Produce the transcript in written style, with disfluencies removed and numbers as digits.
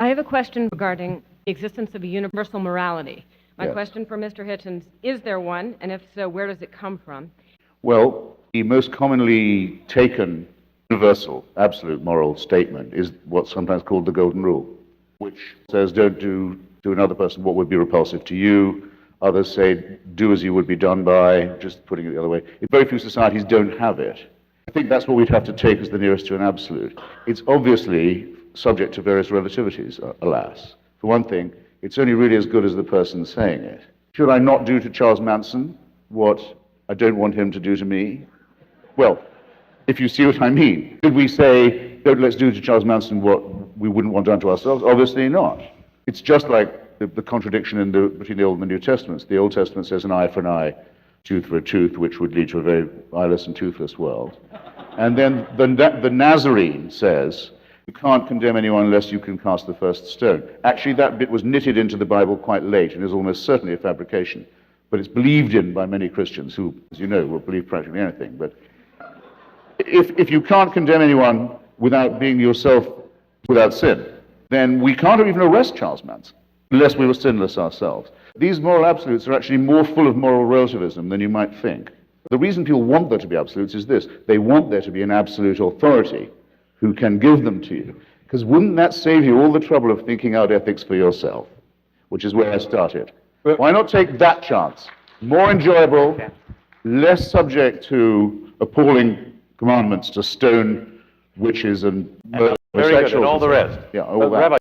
I have a question regarding the existence of a universal morality. My Yes. question for Mr. Hitchens, is there one? And if so, where does it come from? Well, the most commonly taken universal, absolute moral statement is what's sometimes called the Golden Rule, which says don't do to another person what would be repulsive to you. Others say do as you would be done by, just putting it the other way. Very few societies don't have it. I think that's what we'd have to take as the nearest to an absolute. It's obviously subject to various relativities, alas. For one thing, it's only really as good as the person saying it. Should I not do to Charles Manson what I don't want him to do to me? Well, if you see what I mean. Should we say, let's do to Charles Manson what we wouldn't want done to ourselves? Obviously not. It's just like the contradiction between the Old and the New Testaments. The Old Testament says an eye for an eye, tooth for a tooth, which would lead to a very eyeless and toothless world. And then the Nazarene says, you can't condemn anyone unless you can cast the first stone. Actually, that bit was knitted into the Bible quite late and is almost certainly a fabrication. But it's believed in by many Christians who, as you know, will believe practically anything. But if you can't condemn anyone without being yourself without sin, then we can't even arrest Charles Manson unless we were sinless ourselves. These moral absolutes are actually more full of moral relativism than you might think. The reason people want there to be absolutes is this. They want there to be an absolute authority who can give them to you. Because wouldn't that save you all the trouble of thinking out ethics for yourself? Which is where I started. Why not take that chance? More enjoyable, less subject to appalling commandments to stone witches and very good, and all the rest. Yeah, all that.